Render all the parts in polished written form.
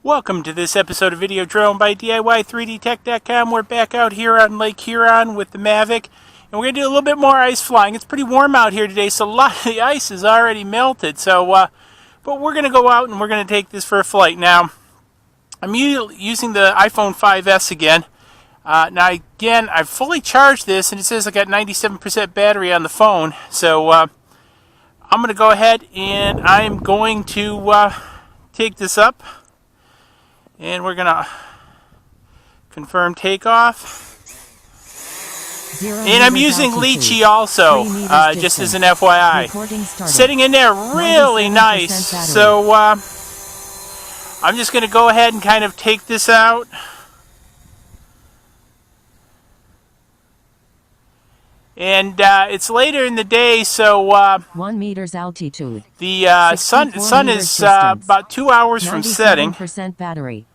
Welcome to this episode of Video Drone by DIY3DTech.com. We're back out here on Lake Huron with the Mavic, and we're going to do a little bit more ice flying. It's pretty warm out here today, so a lot of the ice is already melted. But we're going to go out and we're going to take this for a flight. Now, I'm using the iPhone 5S again. Now, again, I've fully charged this, and it says I got 97% battery on the phone. So, I'm going to go ahead and I'm going to take this up. And we're going to confirm takeoff. And I'm using Litchi also, just as an FYI. Sitting in there really nice. So I'm just going to go ahead and kind of take this out. And it's later in the day, so 1 meters altitude. The sun is about 2 hours from setting. 97% battery.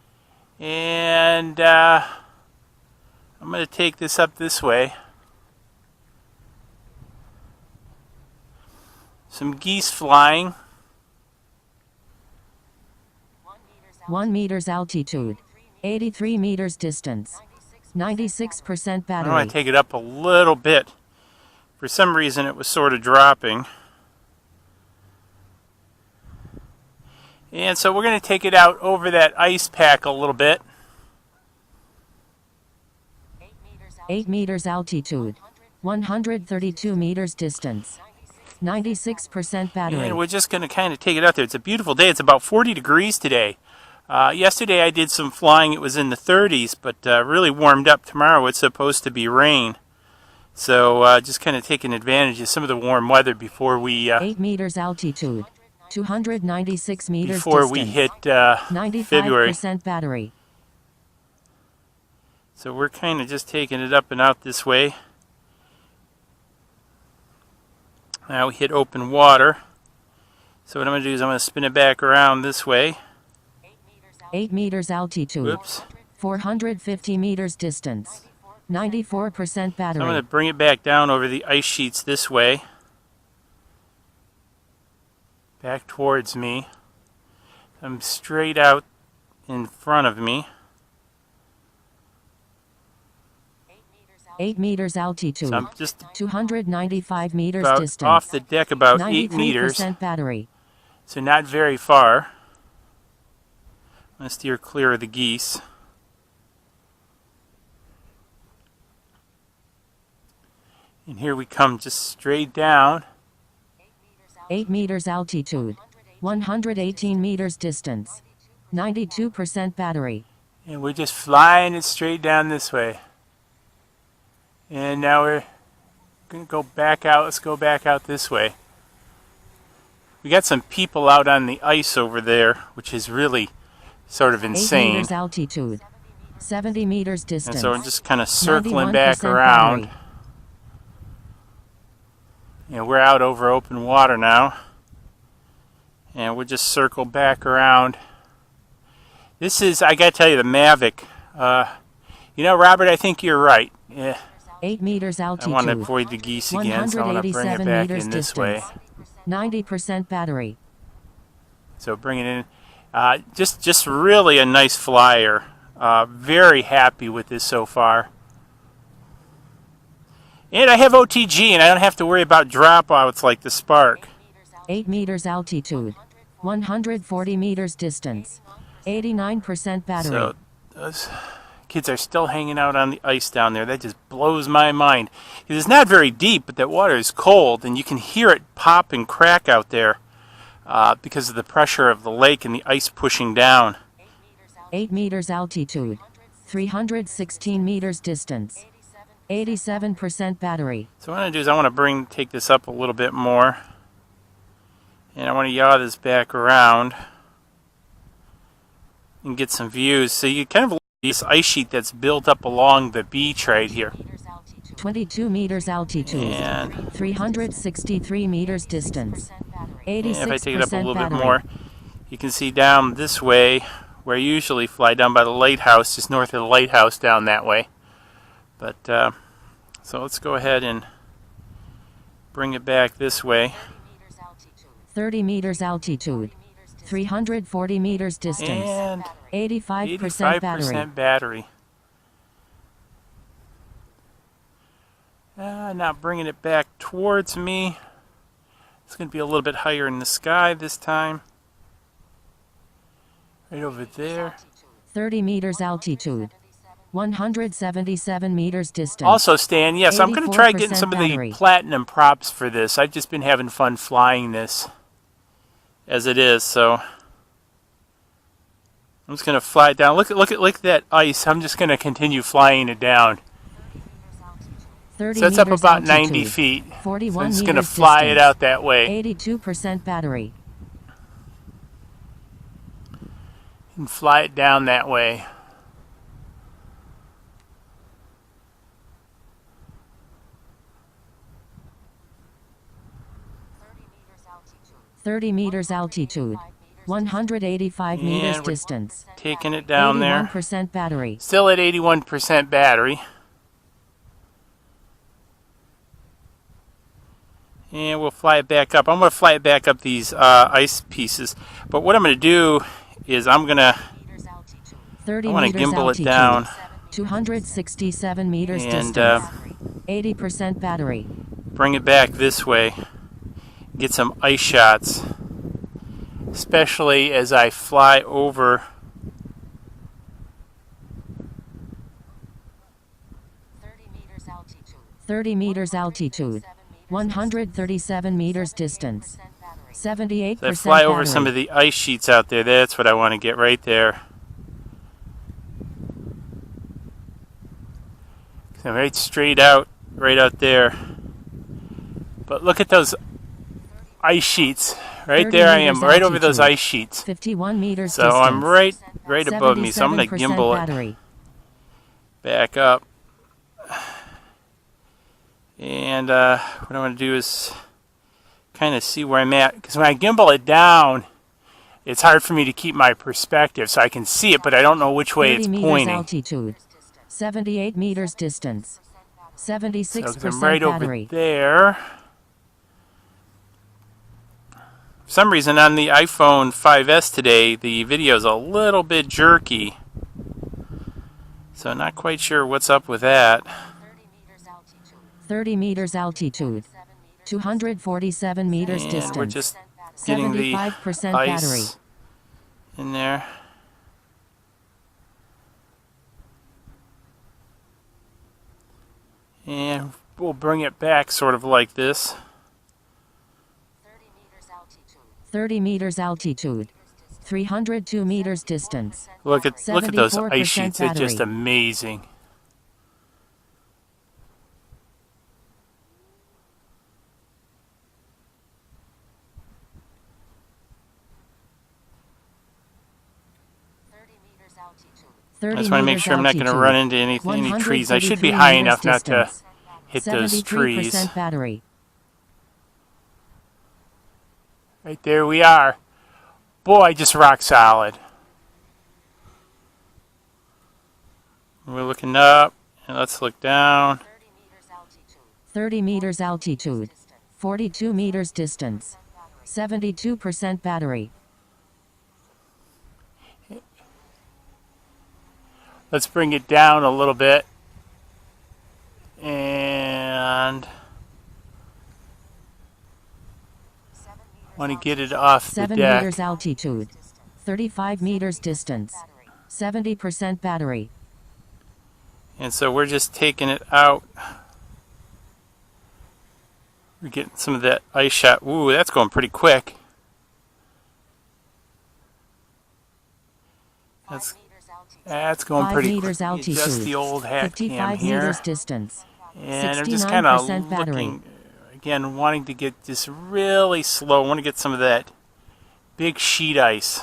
And I'm going to take this up this way. Some geese flying. 1 meters altitude. 83 meters distance. 96% battery. I want to take it up a little bit. For some reason it was sort of dropping. And so we're going to take it out over that ice pack a little bit. 8 meters altitude. 132 meters distance. 96% battery. And we're just going to kind of take it out there. It's a beautiful day. It's about 40 degrees today. Yesterday I did some flying. It was in the 30s, but really warmed up. Tomorrow it's supposed to be rain. So just kind of taking advantage of some of the warm weather before we 8 meters altitude. 296 meters before distance. we hit 95% February. battery. So we're kind of just taking it up and out this way. Now we hit open water. So what I'm going to do is I'm going to spin it back around this way. 8 meters altitude. Whoops. 450 meters distance. 94% battery. So I'm going to bring it back down over the ice sheets this way. Back towards me. I'm straight out in front of me. 8 meters altitude. So I'm just 295 meters about distance. off the deck about 8 meters. 93% battery. So not very far. I'm going to steer clear of the geese. And here we come just straight down. 8 meters altitude. 118 meters distance. 92% battery. And we're just flying it straight down this way. And now we're going to go back out. Let's go back out this way. We got some people out on the ice over there, which is really sort of insane. 8 meters altitude. 70 meters distance. And so I'm just kind of circling back around. Battery. And we're out over open water now. And we'll just circle back around. This is, I gotta tell you, the Mavic. You know, Robert, I think you're right. Yeah. 8 meters altitude. I want to avoid the geese again, so I want to bring it back in this way. 90% battery. So bring it in. Just really a nice flyer. Very happy with this so far. And I have OTG, and I don't have to worry about dropouts like the Spark. 8 meters altitude. 140 meters distance. 89% battery. So those kids are still hanging out on the ice down there. That just blows my mind. It's not very deep, but that water is cold, and you can hear it pop and crack out there because of the pressure of the lake and the ice pushing down. 8 meters altitude. 316 meters distance. 87% battery. So what I'm going to do is I want to take this up a little bit more. And I want to yaw this back around and get some views. So you kind of look at this ice sheet that's built up along the beach right here. 22 meters altitude. And 363 meters distance. 86% if I take it up a little battery. bit more, you can see down this way where I usually fly, down by the lighthouse, just north of the lighthouse down that way. But so let's go ahead and bring it back this way. 30 meters altitude. 340 meters distance. And 85% battery. 85% battery. Now bringing it back towards me. It's going to be a little bit higher in the sky this time. Right over there. 30 meters altitude. 177 meters distance. Also, Stan, yes, I'm going to try getting some of the battery. platinum props for this. I've just been having fun flying this as it is, so I'm just going to fly it down. Look at that ice. I'm just going to continue flying it down. 30 So that's up meters about altitude. 90 feet. 41 So I'm just meters going to fly distance. it out that way. 82% battery. And fly it down that way. .30 meters altitude. 185 meters And we're distance. taking it down there. 81% battery. Still at 81% battery. And we'll fly it back up. I'm going to fly it back up these ice pieces. But what I'm going to do is I'm going to 30 gimbal meters it down. 267 meters And, distance. 80% battery. Bring it back this way. Get some ice shots. Especially as I fly over 30 meters altitude. 137 meters distance. 78% as I fly over battery. some of the ice sheets out there. That's what I want to get right there. So right straight out, right out there. But look at those ice sheets. Right 30 there I am, meters right over those altitude. ice sheets. 51 meters So distance. I'm right above me. So I'm going to 77% gimbal battery. it back up. And what I want to do is kind of see where I'm at. Because when I gimbal it down, it's hard for me to keep my perspective. So I can see it, but I don't know which way 30 it's meters pointing. altitude. 78 meters distance. 76% So 'cause I'm right battery. over there. For some reason on the iPhone 5S today, the video is a little bit jerky. So not quite sure what's up with that. 30 meters altitude. 247 meters And distance. we're just getting the 75% ice battery. in there. And we'll bring it back sort of like this. 30 meters altitude. 302 meters distance. Look at those ice 74% sheets. It's just battery. amazing. I just want to make sure I'm not going to run into any trees. I should be high enough not to hit those trees. 73% battery. Right there we are. Boy, just rock solid. We're looking up, and let's look down. 30 meters altitude. 42 meters distance. 72% battery. Let's bring it down a little bit. And want to get it off the 7 deck. meters altitude. 35 meters distance. 70% battery. And so we're just taking it out. We're getting some of that ice shot. Ooh, that's going pretty quick. That's going 5 pretty meters quick. altitude. Just the old hat cam 55 here. meters distance. And I'm just kind of 69% battery. looking, again, wanting to get this really slow. I want to get some of that big sheet ice.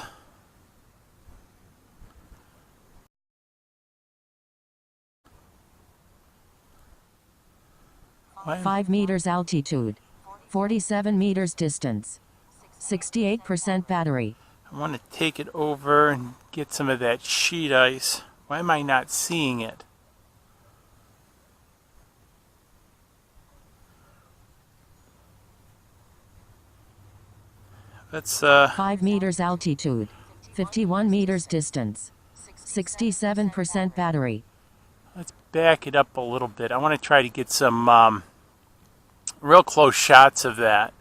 What? 5 meters altitude. 47 meters distance. 68% battery. I want to take it over and get some of that sheet ice. Why am I not seeing it? Let's 5 meters altitude. 51 meters distance. 67% battery. Let's back it up a little bit. I want to try to get some real close shots of that.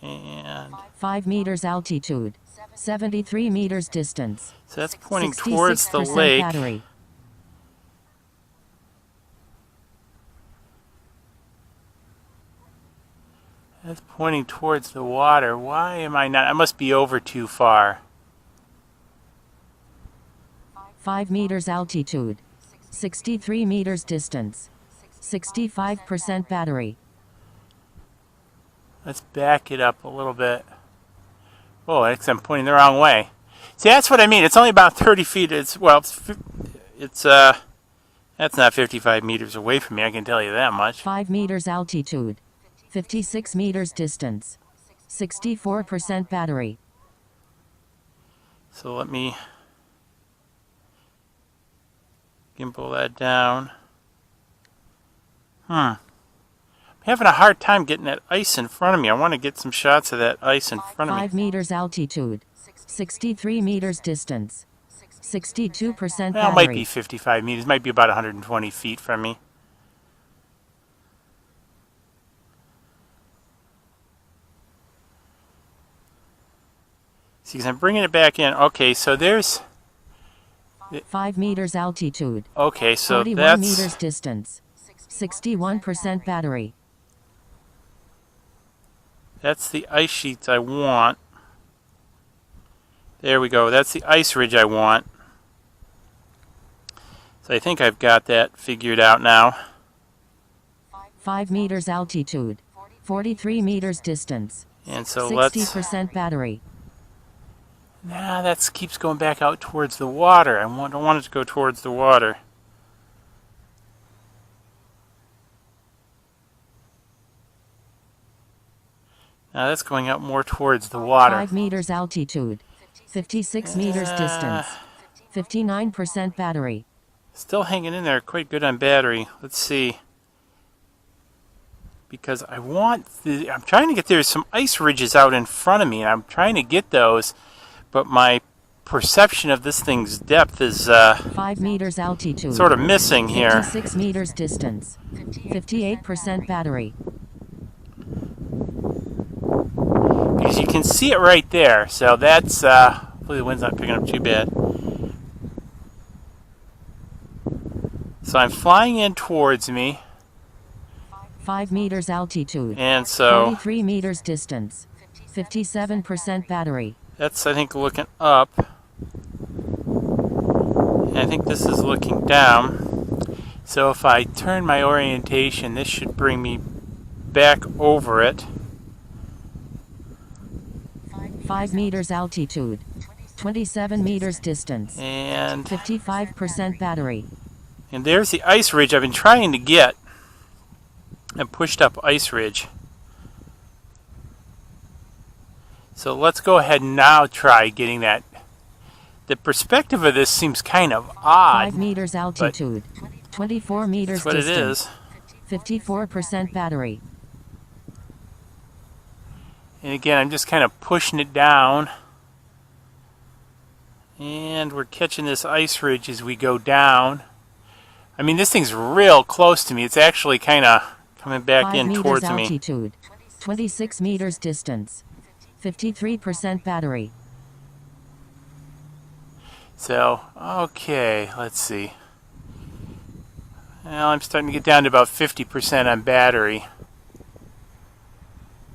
And 5 meters altitude. 73 meters distance. so that's pointing towards the 66% lake. battery. That's pointing towards the water. Why am I not? I must be over too far. 5 meters altitude. 63 meters distance. 65% battery. Let's back it up a little bit. Oh, I'm pointing the wrong way. See, that's what I mean. It's only about 30 feet. It's that's not 55 meters away from me. I can tell you that much. 5 meters altitude. 56 meters distance. 64% battery. So let me gimbal that down. I'm having a hard time getting that ice in front of me. I want to get some shots of that ice in front of me. 5 meters altitude. 63 meters distance. 62% battery. Well, it might be 55 meters. It might be about 120 feet from me. See, 'cause I'm bringing it back in. Okay, so there's... 5 meters altitude. Okay, so 41 meters distance. 61% battery. That's the ice sheets I want. There we go. That's the ice ridge I want. So I think I've got that figured out now. 5 meters altitude. 43 meters distance. And so 60% battery. Nah, that keeps going back out towards the water. I don't want it to go towards the water. Now that's going out more towards the water. 5 meters altitude. 56 meters distance. 59% battery. Still hanging in there quite good on battery. Let's see. Because I'm trying to get, there's some ice ridges out in front of me, and I'm trying to get those, but my perception of this thing's depth is 5 meters altitude. sort of missing here. 56 meters distance. 58% battery. Because you can see it right there. So that's, hopefully the wind's not picking up too bad. So I'm flying in towards me. 5 meters altitude. And so 43 meters distance. 57% battery. that's, I think, looking up. And I think this is looking down. So if I turn my orientation, this should bring me back over it. 5 meters altitude. 27 meters distance. And 55% battery. there's the ice ridge I've been trying to get. A pushed up ice ridge. So let's go ahead and now try getting that. The perspective of this seems kind of odd. 5 meters altitude. 24 meters That's what distance. it is. 54% battery. And again, I'm just kind of pushing it down. And we're catching this ice ridge as we go down. I mean, this thing's real close to me. It's actually kind of coming back 5 in meters towards altitude. 26 meters distance. 53% battery. So, okay, let's see. Well, I'm starting to get down to about 50% on battery.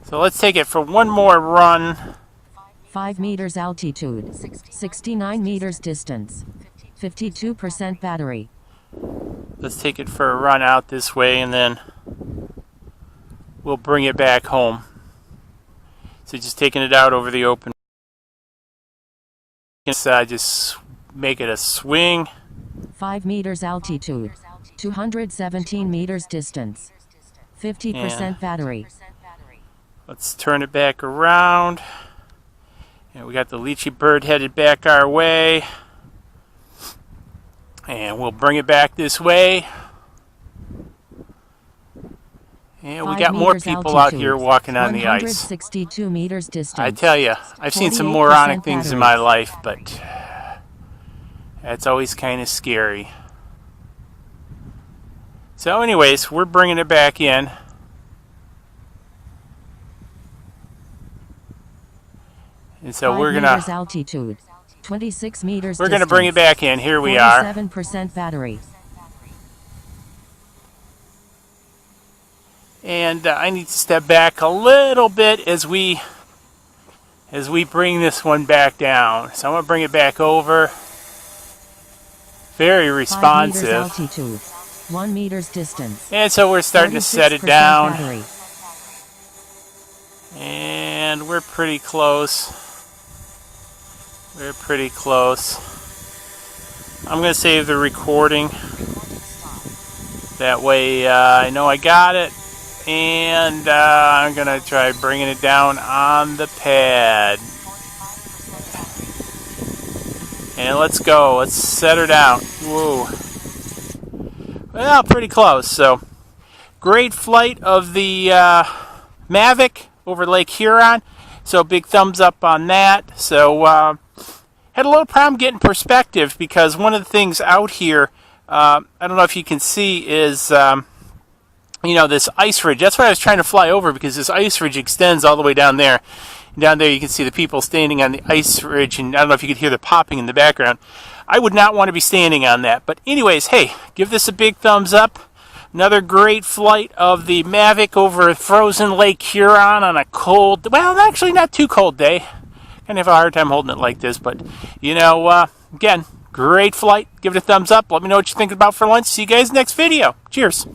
So let's take it for one more run. 5 meters altitude. 69 meters distance. 52% battery. Let's take it for a run out this way, and then we'll bring it back home. So just taking it out over the open. Just make it a swing. 5 meters altitude. 217 meters distance. 50% battery. Let's turn it back around. And we got the Litchi bird headed back our way. And we'll bring it back this way. And we 5 got more meters people out altitude, here walking on the ice. 162 meters distance. I tell you, I've seen some 48% moronic things in my battery. life, but that's always kind of scary. So anyways, we're bringing it back in. And so 5 we're meters gonna altitude, 26 meters we're gonna bring it back in. Here we are. 47% battery. And I need to step back a little bit as we bring this one back down. So I'm gonna bring it back over. Very 5 meters responsive. altitude, 1 meters distance. And so we're starting to set it 46% down. battery. And we're pretty close. We're pretty close. I'm going to save the recording. That way I know I got it. And I'm going to try bringing it down on the pad. And let's go. Let's set her down. Whoa. Well, pretty close. So, great flight of the Mavic over Lake Huron. So, big thumbs up on that. So, had a little problem getting perspective because one of the things out here, I don't know if you can see, is this ice ridge. That's why I was trying to fly over, because this ice ridge extends all the way down there. And down there you can see the people standing on the ice ridge, and I don't know if you could hear the popping in the background. I would not want to be standing on that. But anyways, hey, give this a big thumbs up. Another great flight of the Mavic over frozen Lake Huron on a cold, well, actually not too cold day. Kind of have a hard time holding it like this, but, again, great flight. Give it a thumbs up. Let me know what you think about for lunch. See you guys next video. Cheers.